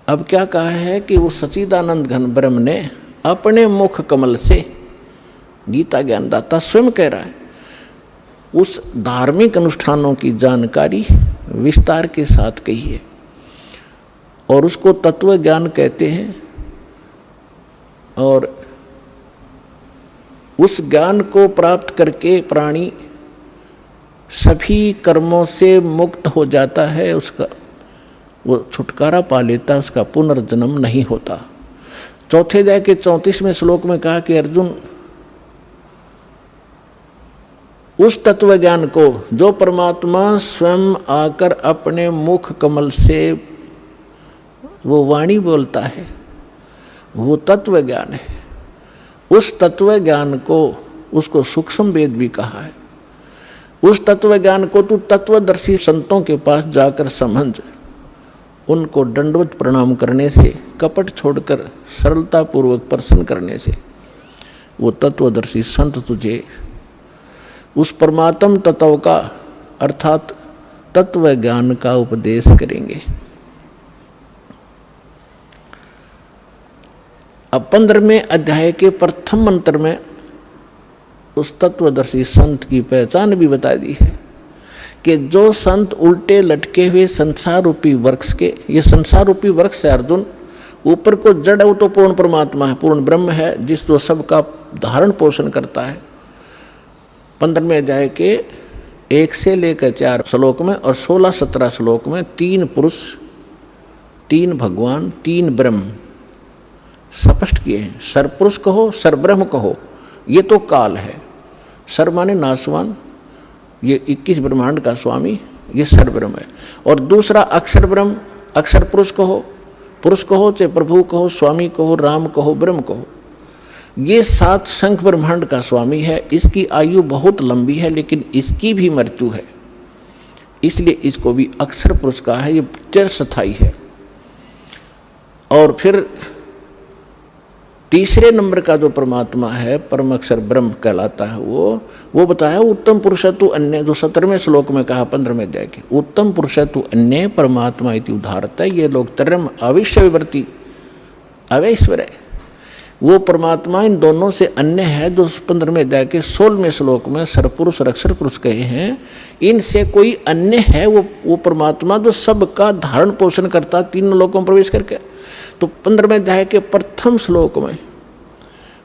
Speaker 2: अब क्या कहा है कि वो सच्चिदानंद घन ब्रह्म ने अपने मुख कमल से, गीता ज्ञानदाता स्वयं कह रहा है, उस धार्मिक अनुष्ठानों की जानकारी विस्तार के साथ कही है, और उसको तत्व ज्ञान कहते हैं। और उस ज्ञान को प्राप्त करके प्राणी सभी कर्मों से मुक्त हो जाता है, उसका वो छुटकारा पा लेता, उसका पुनर्जन्म नहीं होता। चौथे अध्याय के 34वें श्लोक में कहा कि अर्जुन, उस तत्व ज्ञान को जो परमात्मा स्वयं आकर अपने मुख कमल से वो वाणी बोलता है, वो तत्व ज्ञान है। उस तत्व ज्ञान को, उसको सूक्ष्म वेद भी कहा है। उस तत्व ज्ञान को तू तत्वदर्शी संतों के पास जाकर समझ, उनको दंडवत प्रणाम करने से, कपट छोड़कर सरलता पूर्वक प्रसन्न करने से वो तत्वदर्शी संत तुझे उस परमात्म तत्व का, अर्थात तत्व ज्ञान का उपदेश करेंगे। अब 15वें अध्याय के प्रथम मंत्र में उस तत्वदर्शी संत की पहचान भी बता दी है कि जो संत उल्टे लटके हुए संसार रूपी वृक्ष के, ये संसार रूपी वृक्ष है अर्जुन, ऊपर को जड़ है वो तो पूर्ण परमात्मा है, पूर्ण ब्रह्म है, जिस जो सबका धारण पोषण करता है। 15वें अध्याय के 1 से लेकर 4 श्लोक में और 16-17 श्लोक में 3 पुरुष, 3 भगवान, 3 ब्रह्म स्पष्ट किए हैं। सरपुरुष कहो, सरब्रह्म कहो, ये तो काल है। सर माने नासवान, ये 21 ब्रह्मांड का स्वामी, ये सरब्रह्म है। और दूसरा अक्षर ब्रह्म, अक्षर पुरुष कहो चाहे प्रभु कहो, स्वामी कहो, राम कहो, ब्रह्म कहो, ये 7 शंख ब्रह्मांड का स्वामी है। इसकी आयु बहुत लंबी है, लेकिन इसकी भी मृत्यु है, इसलिए इसको भी अक्षर पुरुष कहा है। ये चिरस्थायी है। और फिर तीसरे नंबर का जो परमात्मा है, परम अक्षर ब्रह्म कहलाता है, वो बताया उत्तम पुरुषत्व अन्य, जो 17वें श्लोक में कहा 15वें अध्याय के, उत्तम पुरुषत्व अन्य परमात्मा इति उदाहरत है। ये लोग तरम अविश्य विवर्ती अवैश्वर है, वो परमात्मा इन दोनों से अन्य है, जो 15वें अध्याय के 16वें श्लोक में सरपुरुष और अक्षर पुरुष कहे हैं। इनसे कोई अन्य है वो परमात्मा जो सबका धारण पोषण करता, 3 लोकों में प्रवेश करके। तो 15वें अध्याय के प्रथम श्लोक में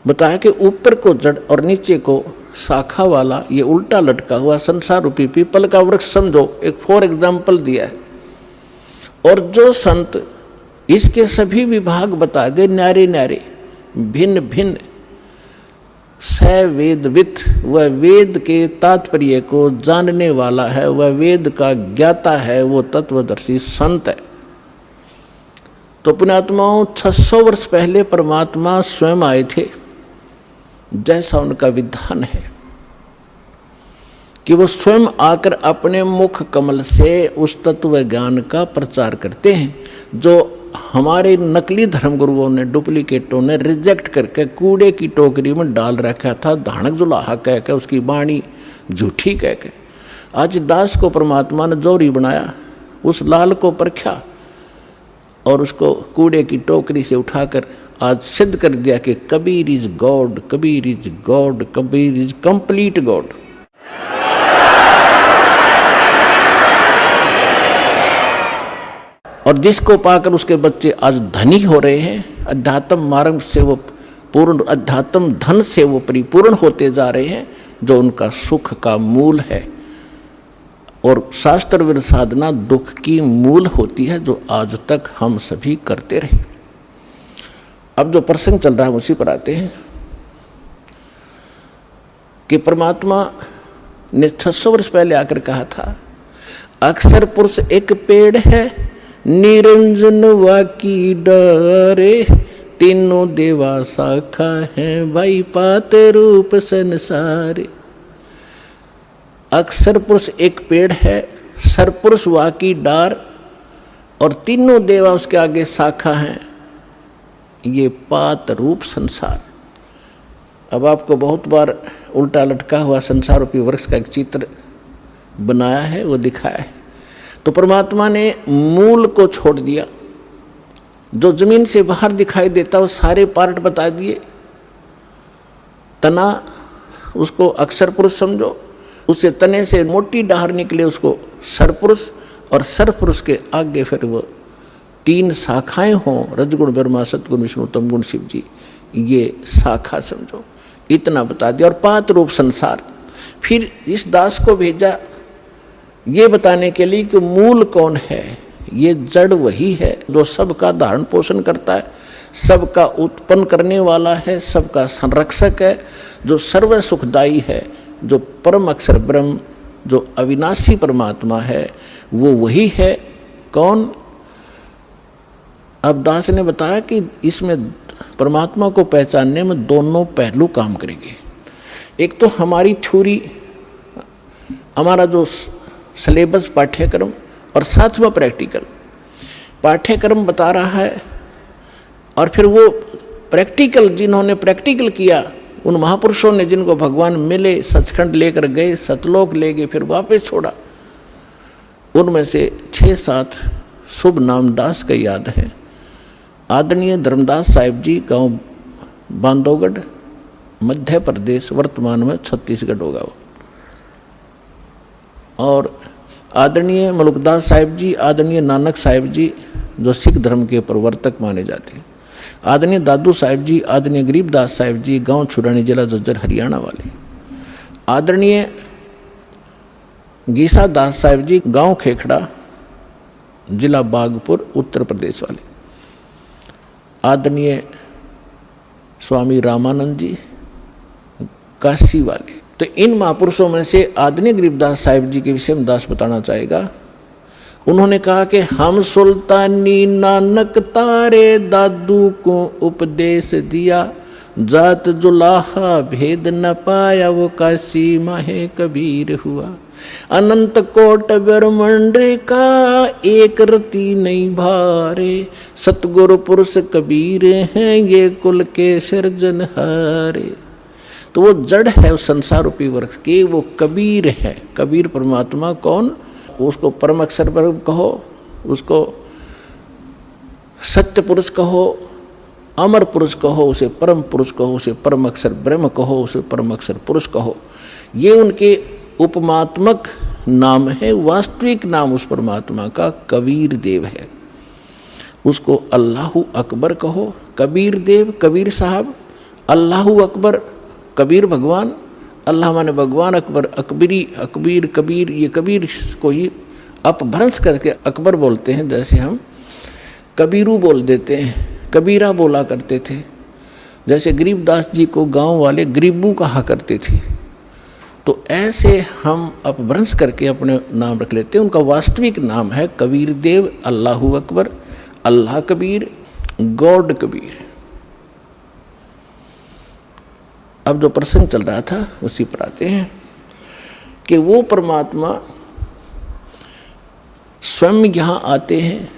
Speaker 2: बताया कि ऊपर को जड़ और नीचे को शाखा वाला ये उल्टा लटका हुआ संसार रूपी पीपल का वृक्ष समझो, एक फॉर एग्जाम्पल दिया है। और जो संत इसके सभी विभाग बता दे, न्यारे न्यारे, भिन्न भिन्न, सवेदवित, वह वेद के तात्पर्य को जानने वाला है, वह वेद का ज्ञाता है, वो तत्वदर्शी संत है। तो पुण्यात्माओं, 600 वर्ष पहले परमात्मा स्वयं आए थे, जैसा उनका विधान है कि वो स्वयं आकर अपने मुख कमल से उस तत्व ज्ञान का प्रचार करते हैं, जो हमारे नकली धर्मगुरुओं ने, डुप्लीकेटों ने रिजेक्ट करके कूड़े की टोकरी में डाल रखा था, धानक जुलाहा कह के, उसकी वाणी झूठी कह के। आज दास को परमात्मा ने जोरी बनाया, उस लाल को परखा और उसको कूड़े की टोकरी से उठाकर आज सिद्ध कर दिया कि Kabir is God, Kabir is God, Kabir is complete God. और जिसको पाकर उसके बच्चे आज धनी हो रहे हैं, अध्यात्म मार्ग से वो पूर्ण, अध्यात्म धन से वो परिपूर्ण होते जा रहे हैं, जो उनका सुख का मूल है। और शास्त्र विरुद्ध साधना दुख की मूल होती है, जो आज तक हम सभी करते रहे। अब जो प्रसंग चल रहा है उसी पर आते हैं कि परमात्मा ने 600 वर्ष पहले आकर कहा था, अक्षर पुरुष एक पेड़ है, निरंजन वाकी डारे, तीनों देवा शाखा है, भाई पात रूप संसारे। अक्षर पुरुष एक पेड़ है, सरपुरुष वाकी डार, और तीनों देवा उसके आगे शाखा हैं, ये पात रूप संसार। अब आपको बहुत बार उल्टा लटका हुआ संसार रूपी वृक्ष का एक चित्र बनाया है, वो दिखाया है। तो परमात्मा ने मूल को छोड़ दिया, जो जमीन से बाहर दिखाई देता वो सारे पार्ट बता दिए। तना उसको अक्षर पुरुष समझो, उससे तने से मोटी डाहर निकले उसको सरपुरुष, और सरपुरुष के आगे फिर वो 3 शाखाएं हों, रजगुण ब्रह्मा सतगुण विष्णु तमगुण शिव जी, ये शाखा समझो, इतना बता दिया। और पात रूप संसार। फिर इस दास को भेजा ये बताने के लिए कि मूल कौन है। ये जड़ वही है जो सबका धारण पोषण करता है, सबका उत्पन्न करने वाला है, सबका संरक्षक है, जो सर्व सुखदायी है, जो परम अक्षर ब्रह्म, जो अविनाशी परमात्मा है, वो वही है। कौन? अब दास ने बताया कि इसमें परमात्मा को पहचानने में दोनों पहलू काम करेंगे। एक तो हमारी थ्योरी, हमारा जो सिलेबस पाठ्यक्रम, और साथ में प्रैक्टिकल। पाठ्यक्रम बता रहा है और फिर वो प्रैक्टिकल, जिन्होंने प्रैक्टिकल किया, उन महापुरुषों ने जिनको भगवान मिले, सचखंड लेकर गए, सतलोक ले गए, फिर वापस छोड़ा, उनमें से 6-7 शुभ नाम दास का याद है। आदरणीय धर्मदास साहिब जी, गांव बांधवगढ़, मध्य प्रदेश, वर्तमान में छत्तीसगढ़ होगा वो। और आदरणीय मलुकदास साहिब जी, आदरणीय नानक साहिब जी, जो सिख धर्म के प्रवर्तक माने जाते हैं। आदरणीय दादू साहिब जी, आदरणीय गरीबदास साहिब जी, गांव छुड़ानी, जिला झज्जर, हरियाणा वाले। आदरणीय गीसा दास साहिब जी, गांव खेखड़ा, जिला बागपुर, उत्तर प्रदेश वाले। आदरणीय स्वामी रामानंद जी, काशी वाले। तो इन महापुरुषों में से आदरणीय गरीबदास साहिब जी के विषय में दास बताना चाहेगा। उन्होंने कहा कि हम सुल्तानी नानक तारे दादू को उपदेश दिया, जात जुलाहा भेद न पाया वो काशी माहे कबीर हुआ। अनंत कोट ब्रह्मांड का एक रति नहीं भारे, सतगुरु पुरुष कबीर हैं ये कुल के सिरजनहारे। तो वो जड़ है उस संसार रूपी वृक्ष के, वो कबीर है। कबीर परमात्मा कौन? उसको परम अक्षर पर कहो, उसको सत्य पुरुष कहो, अमर पुरुष कहो, उसे परम पुरुष कहो, उसे परम अक्षर ब्रह्म कहो, उसे परम अक्षर पुरुष कहो। ये उनके उपमात्मक नाम है। वास्तविक नाम उस परमात्मा का कबीर देव है। उसको अल्लाहु अकबर कहो, कबीर देव, कबीर साहब। अल्लाहु अकबर, कबीर भगवान, अल्लाह माने भगवान, अकबर अकबरी, अकबीर कबीर। ये कबीर को ही अपभ्रंश करके अकबर बोलते हैं। जैसे हम कबीरू बोल देते हैं, कबीरा बोला करते थे। जैसे गरीबदास जी को गांव वाले गरीबू कहा करते थे। तो ऐसे हम अपभ्रंश करके अपने नाम रख लेते हैं। उनका वास्तविक नाम है कबीर देव, अल्लाहु अकबर, अल्लाह कबीर, गॉड कबीर। अब जो प्रसंग चल रहा था उसी पर आते हैं कि वो परमात्मा स्वयं यहाँ आते हैं।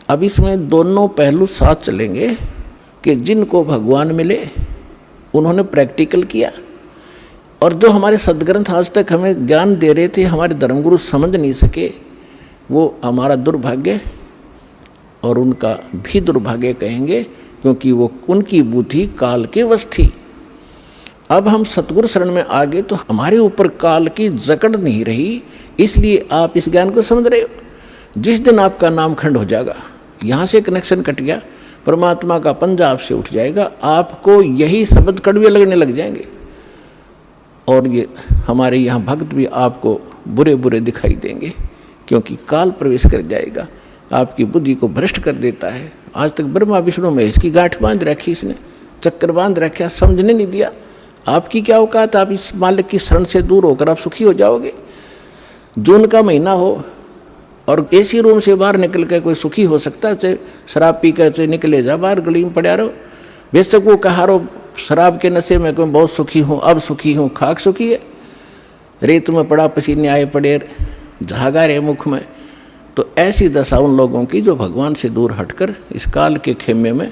Speaker 2: अब इसमें दोनों पहलू साथ चलेंगे कि जिनको भगवान मिले उन्होंने प्रैक्टिकल किया, और जो हमारे सदग्रंथ आज तक हमें ज्ञान दे रहे थे, हमारे धर्मगुरु समझ नहीं सके, वो हमारा दुर्भाग्य और उनका भी दुर्भाग्य कहेंगे, क्योंकि वो उनकी बुद्धि काल के वश थी। अब हम सतगुरु शरण में आ गए तो हमारे ऊपर काल की जकड़ नहीं रही, इसलिए आप इस ज्ञान को समझ रहे हो। जिस दिन आपका नाम खंड हो जाएगा, यहाँ से कनेक्शन कट गया, परमात्मा का पंजा आपसे उठ जाएगा, आपको यही शब्द कड़वे लगने लग जाएंगे, और ये हमारे यहाँ भक्त भी आपको बुरे बुरे दिखाई देंगे, क्योंकि काल प्रवेश कर जाएगा, आपकी बुद्धि को भ्रष्ट कर देता है। आज तक ब्रह्मा विष्णु महेश की गांठ बांध रखी, इसने चक्कर बांध रखा, समझने नहीं दिया। आपकी क्या औकात? आप इस मालिक की शरण से दूर होकर आप सुखी हो जाओगे। जून का महीना हो और एसी रूम से बाहर निकल कर कोई सुखी हो सकता है? चाहे शराब पी कर चाहे निकले जा बाहर, गली में पड़ा रहो, बेशक वो कहा रहो शराब के नशे में कोई बहुत सुखी हूँ, अब सुखी हूँ, खाक सुखी है। रेत में पड़ा, पसीने आए पड़े, झागा रहे मुख में। तो ऐसी दशा उन लोगों की जो भगवान से दूर हटकर इस काल के खेमे में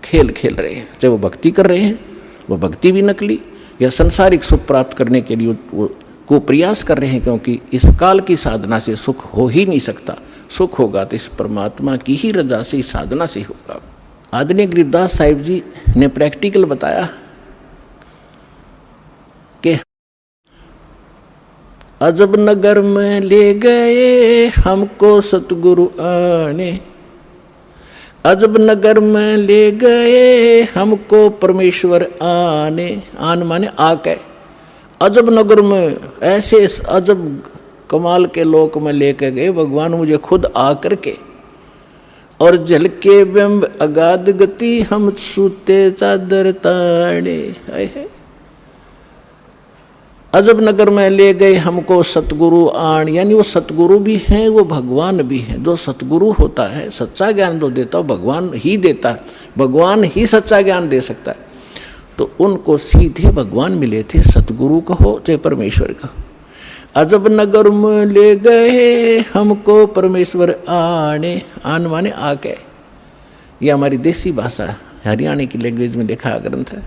Speaker 2: खेल खेल रहे हैं। चाहे वो भक्ति कर रहे हैं, वो भक्ति भी नकली, या संसारिक सुख प्राप्त करने के लिए वो को प्रयास कर रहे हैं, क्योंकि इस काल की साधना से सुख हो ही नहीं सकता। सुख होगा तो इस परमात्मा की ही रजा से, इस साधना से होगा। आदरणीय गरीबदास साहिब जी ने प्रैक्टिकल बताया कि अजब नगर में ले गए हमको सतगुरु आने, अजब नगर में ले गए हमको परमेश्वर आने। आन माने आके, अजब नगर में ऐसे अजब कमाल के लोक में लेके गए भगवान मुझे खुद आकर के, और झलके बिंब अगाध गति हम सूते चादर ताड़े। अजब नगर में ले गए हमको सतगुरु आन, यानी वो सतगुरु भी हैं, वो भगवान भी हैं। जो सतगुरु होता है, सच्चा ज्ञान जो देता है भगवान ही देता है, भगवान ही सच्चा ज्ञान दे सकता है। तो उनको सीधे भगवान मिले थे, सतगुरु कहो चाहे परमेश्वर कहो। अजब नगर में ले गए हमको परमेश्वर आने, आन माने आके। ये हमारी देसी भाषा हरियाणा की लैंग्वेज में लिखा ग्रंथ है।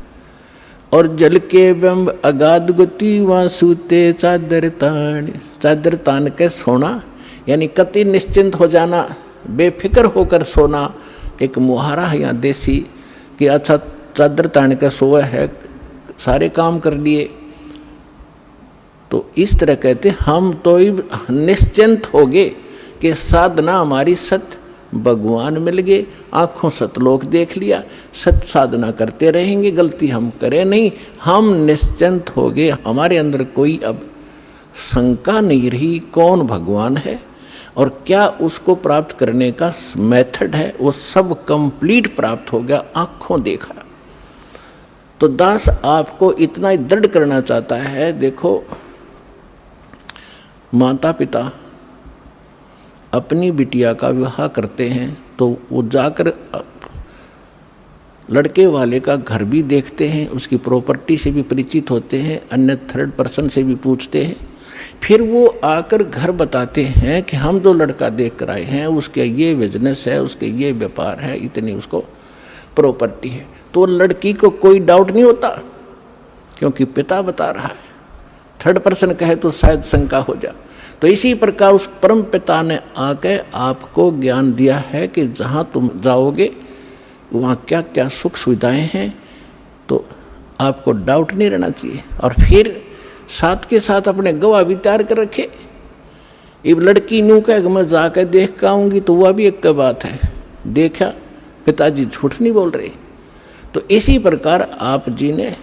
Speaker 2: और जल के बिंब अगाध गति वहाँ सूते चादर तान, चादर तान के सोना, यानी कति निश्चिंत हो जाना, बेफिक्र होकर सोना। एक मुहारा है यहाँ देसी कि अच्छा चादर तान के सोए है, सारे काम कर लिए। तो इस तरह कहते हम तो निश्चिंत हो गए कि साधना हमारी सत्य भगवान मिल गए, आँखों सतलोक देख लिया, सत्य साधना करते रहेंगे, गलती हम करें नहीं, हम निश्चिंत हो गए। हमारे अंदर कोई अब शंका नहीं रही कौन भगवान है और क्या उसको प्राप्त करने का मेथड है, वो सब कंप्लीट प्राप्त हो गया, आंखों देखा। तो दास आपको इतना ही दृढ़ करना चाहता है। देखो, माता पिता अपनी बिटिया का विवाह करते हैं तो वो जाकर लड़के वाले का घर भी देखते हैं, उसकी प्रॉपर्टी से भी परिचित होते हैं, अन्य थर्ड पर्सन से भी पूछते हैं, फिर वो आकर घर बताते हैं कि हम जो लड़का देख कर आए हैं उसके ये बिजनेस है, उसके ये व्यापार है, इतनी उसको प्रॉपर्टी है। तो लड़की को कोई डाउट नहीं होता क्योंकि पिता बता रहा है। थर्ड पर्सन कहे तो शायद शंका हो जाए। तो इसी प्रकार उस परम पिता ने आके आपको ज्ञान दिया है कि जहाँ तुम जाओगे वहाँ क्या क्या सुख सुविधाएं हैं, तो आपको डाउट नहीं रहना चाहिए। और फिर साथ के साथ अपने गवाह भी तैयार कर रखे। अब लड़की न्यू कह कि मैं जाकर देख कर आऊँगी तो वह भी एक बात है, देखा पिताजी झूठ नहीं बोल रहे। तो इसी प्रकार आप जी ने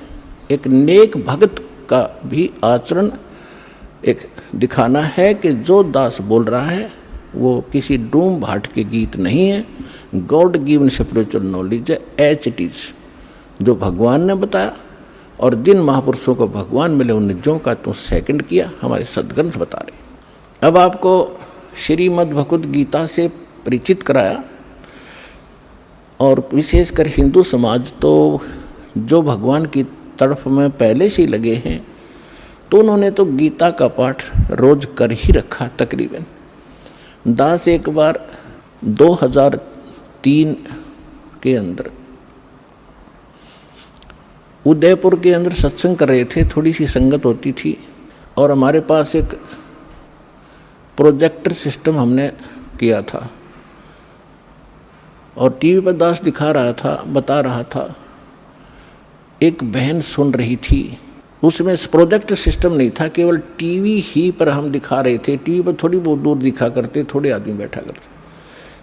Speaker 2: एक नेक भक्त का भी आचरण एक दिखाना है कि जो दास बोल रहा है वो किसी डूम भाट के गीत नहीं है, गॉड गिवन स्पिरिचुअल नॉलेज है, एच इट इज, जो भगवान ने बताया। और जिन महापुरुषों को भगवान मिले उनने जो का तो सेकंड किया, हमारे सदग्रंथ बता रहे। अब आपको श्रीमद् भगवद गीता से परिचित कराया, और विशेषकर हिंदू समाज तो जो भगवान की तरफ में पहले से ही लगे हैं तो उन्होंने तो गीता का पाठ रोज कर ही रखा तकरीबन। दास एक बार 2003 के अंदर उदयपुर के अंदर सत्संग कर रहे थे, थोड़ी सी संगत होती थी, और हमारे पास एक प्रोजेक्टर सिस्टम हमने किया था और टीवी पर दास दिखा रहा था, बता रहा था। एक बहन सुन रही थी, उसमें प्रोजेक्टर सिस्टम नहीं था, केवल टीवी ही पर हम दिखा रहे थे। टीवी पर थोड़ी बहुत दूर दिखा करते, थोड़े आदमी बैठा करते।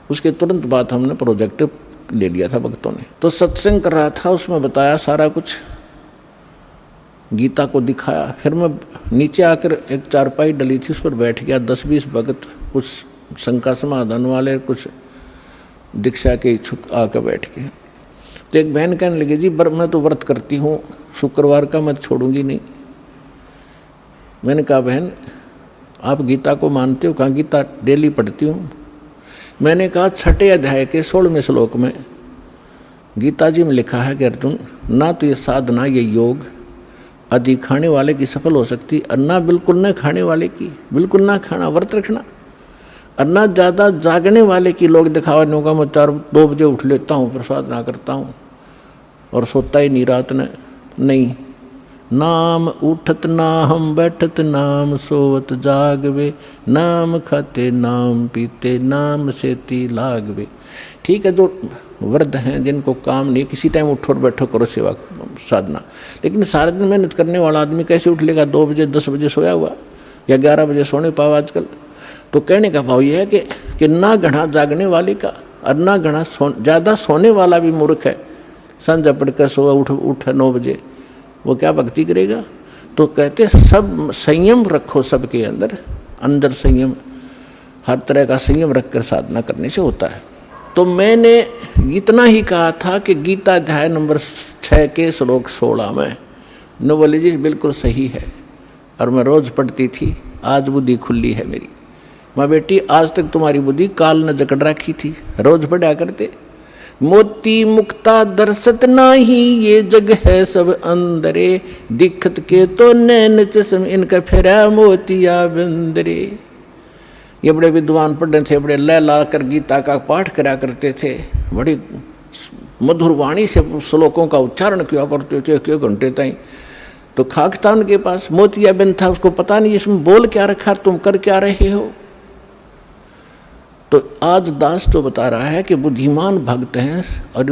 Speaker 2: उसके तुरंत बाद हमने प्रोजेक्टर ले लिया था भक्तों ने। तो सत्संग कर रहा था, उसमें बताया सारा कुछ, गीता को दिखाया। फिर मैं नीचे आकर एक चारपाई डली थी उस पर बैठ गया। 10-20 भगत, कुछ शंका समाधान वाले, कुछ दीक्षा के इच्छुक आकर बैठ गए। तो एक बहन कहने लगी, जी मैं तो व्रत करती हूँ, शुक्रवार का मैं छोड़ूंगी नहीं। मैंने कहा, बहन आप गीता को मानते हो? कहा, गीता डेली पढ़ती हूँ। मैंने कहा, 6 अध्याय के 16वें श्लोक में गीता जी में लिखा है कि अर्जुन, ना तो ये साधना, ये योग अधिक खाने वाले की सफल हो सकती, और ना बिल्कुल न खाने वाले की, बिल्कुल ना खाना, व्रत रखना, और ना ज़्यादा जागने वाले की। लोग दिखावा होगा, मैं 4-2 बजे उठ लेता हूँ, प्रसाद ना करता हूँ और सोता ही नहीं रात ने। नहीं, नाम उठत ना हम बैठत, नाम सोवत जागवे, नाम खाते नाम पीते, नाम सेती लागवे। ठीक है, जो वृद्ध हैं जिनको काम नहीं, किसी टाइम उठो और बैठो करो सेवा साधना, लेकिन सारे दिन मेहनत करने वाला आदमी कैसे उठ लेगा? 2 बजे 10 बजे सोया हुआ या 11 बजे सोने पाओ आजकल। तो कहने का भाव यह है कि ना घना जागने वाले का और ना घना ज़्यादा सोने वाला भी मूर्ख है। संध्या पढ़कर सोया उठ 9 बजे, वो क्या भक्ति करेगा? तो कहते सब संयम रखो, सबके अंदर संयम, हर तरह का संयम रखकर साधना करने से होता है। तो मैंने इतना ही कहा था कि गीता अध्याय नंबर 6 के श्लोक 16 में न बोले जी बिल्कुल सही है, और मैं रोज़ पढ़ती थी। आज बुद्धि खुली है मेरी। माँ बेटी, आज तक तुम्हारी बुद्धि काल न जकड़ रखी थी, रोज पढ़ा करते। मोती मुक्ता दर्शत नाही, ये जग है सब अंदरे, दिखत के तो नैन चश्म, इनका फेरा मोतिया बंदरे। ये बड़े विद्वान पढ़े थे, बड़े लय ला कर गीता का पाठ करा करते थे, बड़ी मधुर वाणी से श्लोकों का उच्चारण किया करते थे 1 घंटे तक। तो खाक था उनके पास, मोतिया बिंद था, उसको पता नहीं इसमें बोल क्या रखा, तुम कर क्या रहे हो। तो आज दास तो बता रहा है कि बुद्धिमान भक्त हैं और